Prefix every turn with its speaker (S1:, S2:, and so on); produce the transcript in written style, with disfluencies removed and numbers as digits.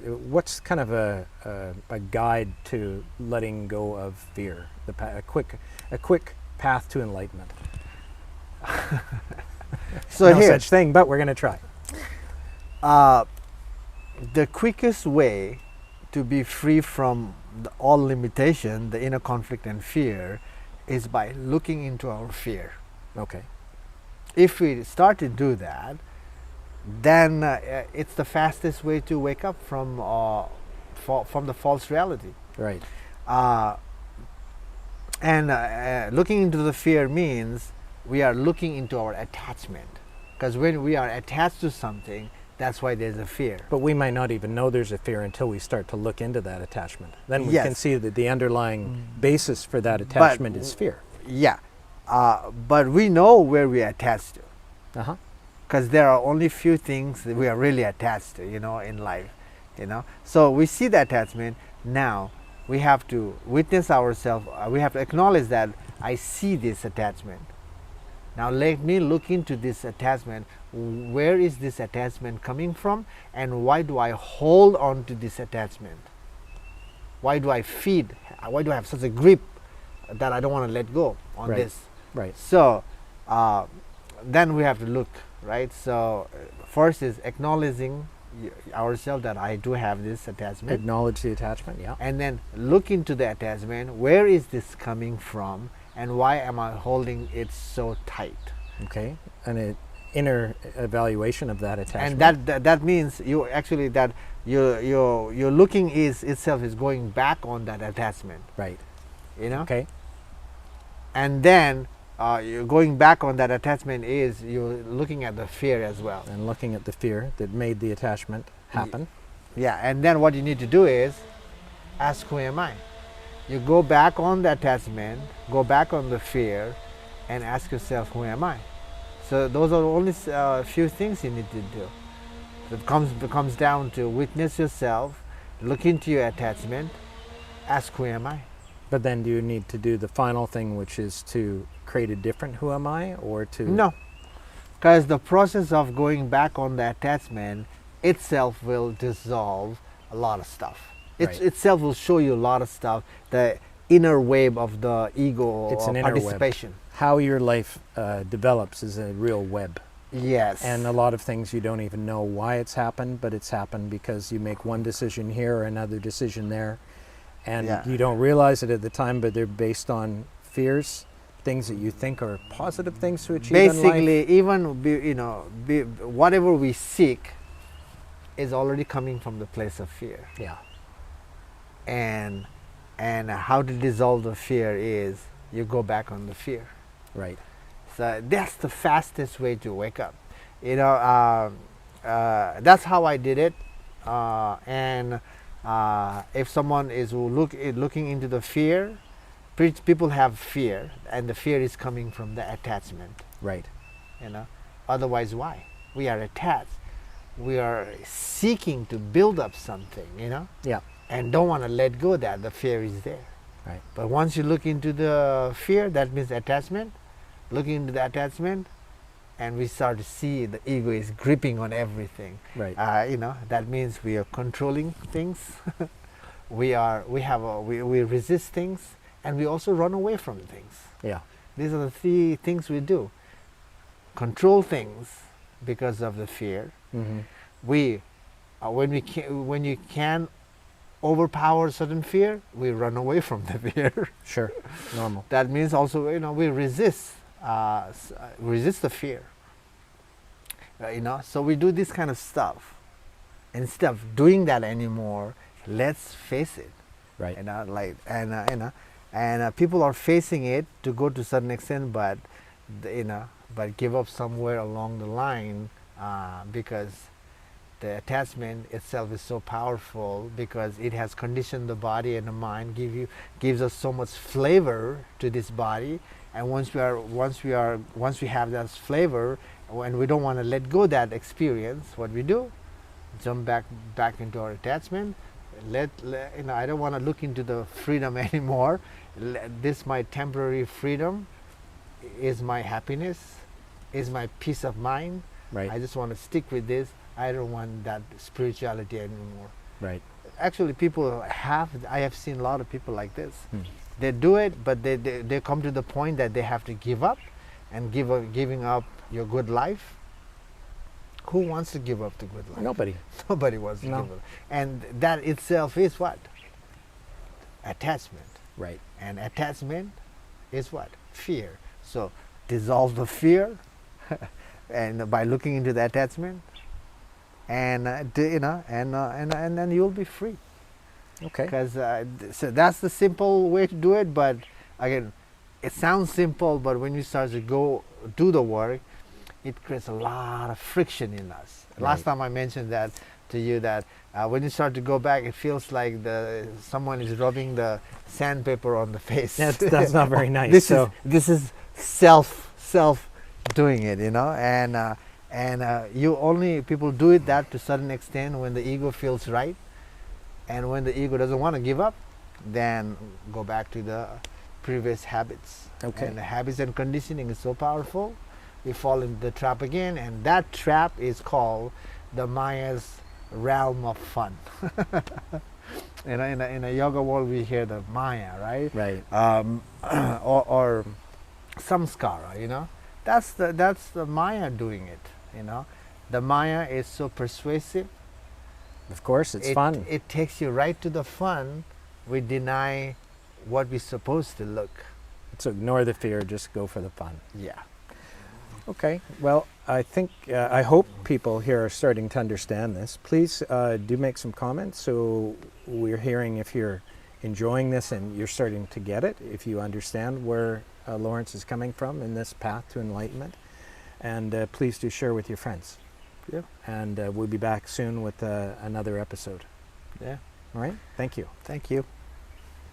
S1: what's kind of a guide to letting go of fear? A quick path to enlightenment.
S2: So
S1: no
S2: here,
S1: such thing, but we're going to try.
S2: the quickest way to be free from all limitation, the inner conflict and fear, is by looking into our fear.
S1: Okay.
S2: If we start to do that, then it's the fastest way to wake up from the false reality.
S1: Right.
S2: Looking into the fear means we are looking into our attachment, because when we are attached to something, that's why there's a fear.
S1: But we might not even know there's a fear until we start to look into that attachment. Then we
S2: Yes.
S1: can see that the underlying basis for that attachment is fear.
S2: Yeah, but we know where we are attached to,
S1: Uh-huh.
S2: because there are only few things that we are really attached to, in life, So we see the attachment. Now we have to witness ourselves. We have to acknowledge that I see this attachment. Now let me look into this attachment. Where is this attachment coming from, and why do I hold on to this attachment? Why do I feed? Why do I have such a grip that I don't want to let go on
S1: Right.
S2: this?
S1: Right.
S2: So then we have to look, right? So first is acknowledging ourselves that I do have this attachment,
S1: Acknowledge the attachment, yeah.
S2: and then look into the attachment. Where is this coming from, and why am I holding it so tight?
S1: Okay. An inner evaluation of that attachment.
S2: And that means you actually that your looking itself is going back on that attachment,
S1: Right.
S2: Okay.
S1: Okay.
S2: And then you're going back on that attachment is you're looking at the fear as well.
S1: And looking at the fear that made the attachment happen.
S2: Yeah, and then what you need to do is ask, who am I? You go back on the attachment, go back on the fear, and ask yourself, who am I? So those are only few things you need to do. It comes down to witness yourself, look into your attachment, ask, who am I?
S1: But then do you need to do the final thing, which is to create a different who am I, or to...
S2: No, because the process of going back on the attachment itself will dissolve a lot of stuff.
S1: Right.
S2: Itself will show you a lot of stuff, the inner wave of the ego
S1: It's an inner web.
S2: participation.
S1: How your life develops is a real web.
S2: Yes.
S1: And a lot of things you don't even know why it's happened, but it's happened because you make one decision here or another decision there. And
S2: Yeah.
S1: you don't realize it at the time, but they're based on fears, things that you think are positive things to achieve in life.
S2: Basically, even whatever we seek is already coming from the place of fear.
S1: Yeah.
S2: And how to dissolve the fear is you go back on the fear.
S1: Right.
S2: So that's the fastest way to wake up. That's how I did it. If someone is looking into the fear, people have fear, and the fear is coming from the attachment.
S1: Right.
S2: Otherwise, why? We are attached. We are seeking to build up something,
S1: Yeah.
S2: and don't want to let go that the fear is there.
S1: Right.
S2: But once you look into the fear, that means attachment. Looking into the attachment, and we start to see the ego is gripping on everything.
S1: Right.
S2: That means we are controlling things. we resist things, and we also run away from things.
S1: Yeah.
S2: These are the three things we do. Control things because of the fear.
S1: Mm-hmm.
S2: When you can overpower certain fear, we run away from the fear.
S1: Sure. Normal.
S2: That means also we resist the fear. So we do this kind of stuff. Instead of doing that anymore, let's face it.
S1: Right.
S2: People are facing it to go to a certain extent, but give up somewhere along the line because the attachment itself is so powerful, because it has conditioned the body and the mind, gives us so much flavor to this body, and once we have that flavor, and we don't want to let go that experience, what we do, jump back into our attachment. I don't want to look into the freedom anymore. This my temporary freedom is my happiness, is my peace of mind.
S1: Right.
S2: I just want to stick with this. I don't want that spirituality anymore.
S1: Right.
S2: Actually, I have seen a lot of people like this.
S1: Hmm.
S2: They do it, but they come to the point that they have to give up, and giving up your good life. Who wants to give up the good life?
S1: Nobody.
S2: Nobody wants to
S1: No.
S2: give up. And that itself is what? Attachment.
S1: Right.
S2: And attachment is what? Fear. So dissolve the fear, and by looking into the attachment, and and then you'll be free.
S1: Okay.
S2: Because so that's the simple way to do it. But again, it sounds simple, but when you start to go do the work, it creates a lot of friction in us.
S1: Right.
S2: Last time I mentioned that to you, that when you start to go back, it feels like someone is rubbing the sandpaper on the face.
S1: That's not very nice.
S2: This is self doing it, and you only people do it that to a certain extent when the ego feels right, and when the ego doesn't want to give up, then go back to the previous habits.
S1: Okay.
S2: And the habits and conditioning is so powerful, we fall into the trap again, and that trap is called the Maya's realm of fun. In a yoga world, we hear the Maya, right?
S1: Right.
S2: Or samskara, that's the Maya doing it. The Maya is so persuasive.
S1: Of course, it's fun.
S2: It takes you right to the fun. We deny what we're supposed to look.
S1: So ignore the fear, just go for the fun.
S2: Yeah.
S1: Okay. Well, I hope people here are starting to understand this. Please do make some comments so we're hearing if you're enjoying this and you're starting to get it, if you understand where Lawrence is coming from in this path to enlightenment. And please do share with your friends.
S2: Yeah.
S1: And we'll be back soon with another episode.
S2: Yeah.
S1: All right? Thank you.
S2: Thank you.